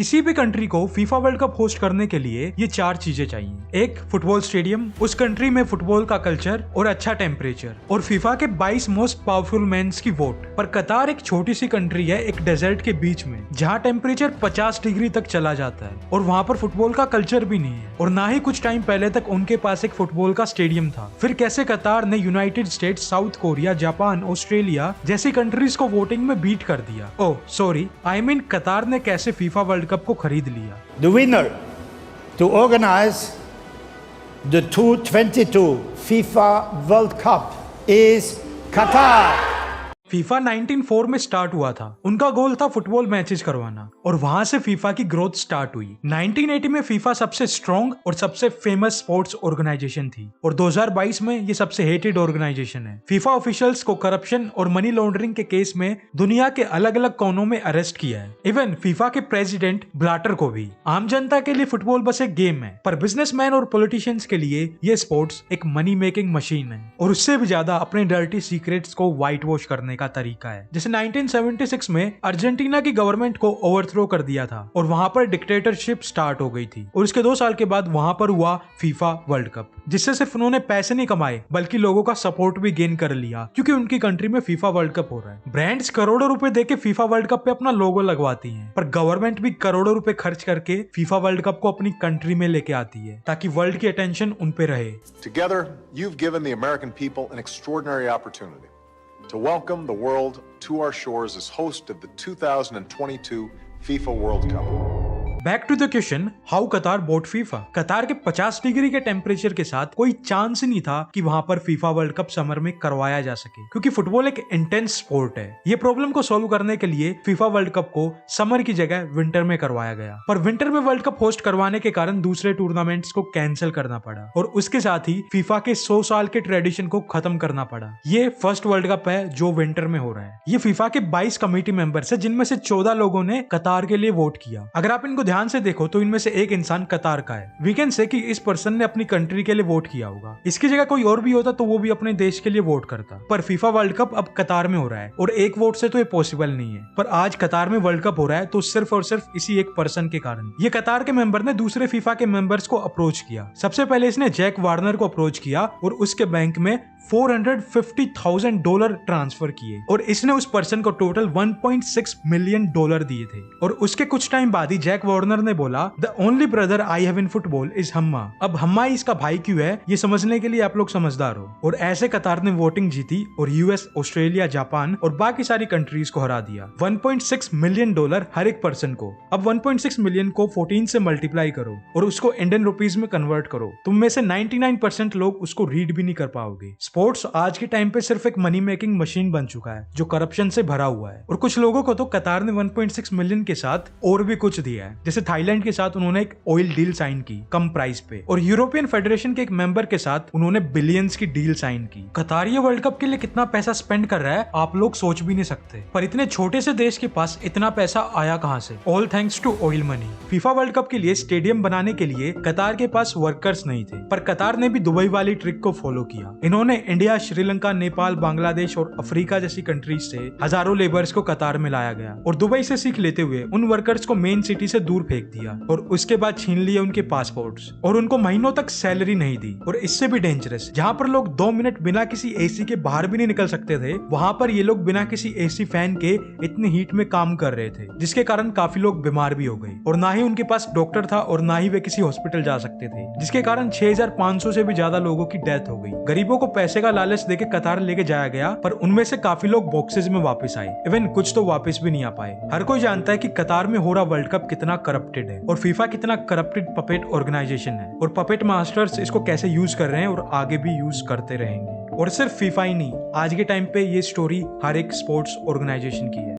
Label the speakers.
Speaker 1: किसी भी कंट्री को फीफा वर्ल्ड कप होस्ट करने के लिए ये 4 चीजें चाहिए। एक, फुटबॉल स्टेडियम, उस कंट्री में फुटबॉल का कल्चर और अच्छा टेम्परेचर, और फीफा के 22 मोस्ट पावरफुल मेंस की वोट। पर कतार एक छोटी सी कंट्री है एक डेजर्ट के बीच में, जहाँ टेम्परेचर 50 डिग्री तक चला जाता है और वहाँ पर फुटबॉल का कल्चर भी नहीं है, और ना ही कुछ टाइम पहले तक उनके पास एक फुटबॉल का स्टेडियम था। फिर कैसे कतार ने United states, south Korea, Japan, Australia जैसी कंट्रीज को वोटिंग में बीट कर दिया। ओह सॉरी, आई मीन कतार ने कैसे फीफा वर्ल्ड कप को खरीद लिया।
Speaker 2: The winner to organize the 2022 FIFA World Cup is Qatar.
Speaker 1: FIFA 1904 में स्टार्ट हुआ था। उनका गोल था फुटबॉल मैचेस करवाना, और वहां से फीफा की ग्रोथ स्टार्ट हुई। 1980 में फीफा सबसे स्ट्रॉन्ग और सबसे फेमस स्पोर्ट्स ऑर्गेनाइजेशन थी, और 2022 में ये सबसे हेटेड ऑर्गेनाइजेशन है। फीफा ऑफिशियल्स को करप्शन और मनी लॉन्ड्रिंग के केस में दुनिया के अलग अलग कोनों में अरेस्ट किया है। इवन फीफा के प्रेसिडेंट ब्लाटर को भी। आम जनता के लिए फुटबॉल बस एक गेम है, पर बिजनेसमैन और पॉलिटिशियंस के लिए ये स्पोर्ट्स एक मनी मेकिंग मशीन है, और उससे भी ज्यादा अपने डर्टी सीक्रेट्स को व्हाइट वॉश करने का तरीका है। जैसे 1976 में अर्जेंटीना की गवर्नमेंट को ओवरथ्रो कर दिया था और वहां पर डिक्टेटरशिप स्टार्ट हो गई थी, और इसके 2 साल के बाद वहां पर हुआ फीफा वर्ल्ड कप, जिससे सिर्फ उन्होंने पैसे नहीं कमाए बल्कि लोगों का सपोर्ट भी गेन कर लिया, क्योंकि उनकी कंट्री में फीफा वर्ल्ड कप हो रहा है। ब्रांड्स करोड़ों रुपए देके फीफा वर्ल्ड कप पे अपना लोगो लगवाती हैं, पर गवर्नमेंट भी करोड़ों रुपए खर्च करके फीफा वर्ल्ड कप को अपनी कंट्री में लेके आती है, ताकि वर्ल्ड की अटेंशन उन पे रहे।
Speaker 3: Together, you've given the American people an extraordinary opportunity to welcome the world to our shores as host of the 2022 FIFA World Cup.
Speaker 1: Back to the question, how Qatar bought FIFA. Qatar के 50 degree के temperature के साथ कोई chance ही नहीं था कि वहां पर फीफा वर्ल्ड कप समर में करवाया जा सके, क्योंकि फुटबॉल एक इंटेंस स्पोर्ट है। ये प्रॉब्लम को सॉल्व करने के लिए फीफा वर्ल्ड कप को समर की जगह विंटर में करवाया गया, पर विंटर में वर्ल्ड कप होस्ट करवाने के कारण दूसरे टूर्नामेंट्स को कैंसिल करना पड़ा, और उसके साथ ही फीफा के 100 साल के ट्रेडिशन को खत्म करना पड़ा। ये फर्स्ट वर्ल्ड कप है जो विंटर में हो रहा है। ये फीफा के 22 कमेटी मेंबर्स है, जिनमें से 14 लोगों ने कतार के लिए वोट किया। अगर आप इनको ध्यान से देखो तो इनमें से एक इंसान कतार का है। वी कैन से कि इस पर्सन ने अपनी कंट्री के लिए वोट किया होगा। इसकी जगह कोई और भी होता तो वो भी अपने देश के लिए वोट करता, पर फीफा वर्ल्ड कप अब कतार में हो रहा है, और एक वोट से तो ये पॉसिबल नहीं है। पर आज कतार में वर्ल्ड कप हो रहा है तो सिर्फ और सिर्फ इसी एक पर्सन के कारण। ये कतार के मेंबर ने दूसरे फीफा के मेंबर्स को अप्रोच किया। सबसे पहले इसने जैक वार्नर को अप्रोच किया और उसके बैंक में $450,000 ट्रांसफर किए, और इसने उस पर्सन को टोटल $1.6 मिलियन दिए थे। और उसके कुछ टाइम बाद ही जैक वार्नर ने बोला, the only brother I have in football is Hammam. अब हम्मा इसका भाई क्यों है, ये समझने के लिए आप लोग समझदार हो। और ऐसे कतार ने वोटिंग जीती और यूएस, ऑस्ट्रेलिया, जापान और बाकी सारी कंट्रीज को हरा दिया। $1.6 मिलियन हर एक पर्सन को। अब 1.6 मिलियन को 14 से मल्टीप्लाई करो और उसको इंडियन रुपीज में कन्वर्ट करो। तुम में से 99% लोग उसको रीड भी नहीं कर पाओगे। स्पोर्ट्स आज के टाइम पे सिर्फ एक मनी मेकिंग मशीन बन चुका है जो करप्शन से भरा हुआ है, और कुछ लोगों को तो कतार ने 1.6 मिलियन के साथ और भी कुछ दिया है। जैसे थाईलैंड के साथ उन्होंने एक ऑयल डील साइन की कम प्राइस पे, और यूरोपियन फेडरेशन के एक मेंबर के साथ उन्होंने बिलियंस की डील साइन की। कतार ये वर्ल्ड कप के लिए कितना पैसा स्पेंड कर रहा है आप लोग सोच भी नहीं सकते, पर इतने छोटे से देश के पास इतना पैसा आया कहां से? All thanks to oil money. FIFA World Cup के लिए स्टेडियम बनाने के लिए कतार के पास वर्कर्स नहीं थे, पर कतार ने भी दुबई वाली ट्रिक को फॉलो किया। इन्होंने इंडिया, श्रीलंका, नेपाल, बांग्लादेश और अफ्रीका जैसी कंट्रीज से हजारों लेबर्स को कतार में लाया गया, और दुबई से सीख लेते हुए उन वर्कर्स को मेन सिटी से दूर फेंक दिया, और उसके बाद छीन लिए उनके पासपोर्ट्स, और उनको महीनों तक सैलरी नहीं दी। और इससे भी डेंजरस, जहाँ पर लोग 2 मिनट बिना किसी एसी के बाहर भी नहीं निकल सकते थे, वहाँ पर ये लोग बिना किसी एसी फैन के इतनी हीट में काम कर रहे थे, जिसके कारण काफी लोग बीमार भी हो गए, और ना ही उनके पास डॉक्टर था और ना ही वे किसी हॉस्पिटल जा सकते थे, जिसके कारण 6500 से भी ज्यादा लोगों की डेथ हो गई। गरीबों को पैसे का लालच देके कतार लेके जाया गया, पर उनमें से काफी लोग बॉक्सेस में वापस आए। इवन कुछ तो वापस भी नहीं आ पाए। हर कोई जानता है कि कतार में हो रहा वर्ल्ड कप कितना करप्टेड है, और फीफा कितना करप्टेड पपेट ऑर्गेनाइजेशन है, और पपेट मास्टर्स इसको कैसे यूज कर रहे हैं और आगे भी यूज करते रहेंगे। और सिर्फ फीफा ही नहीं, आज के टाइम पे ये स्टोरी हर एक स्पोर्ट्स ऑर्गेनाइजेशन की है।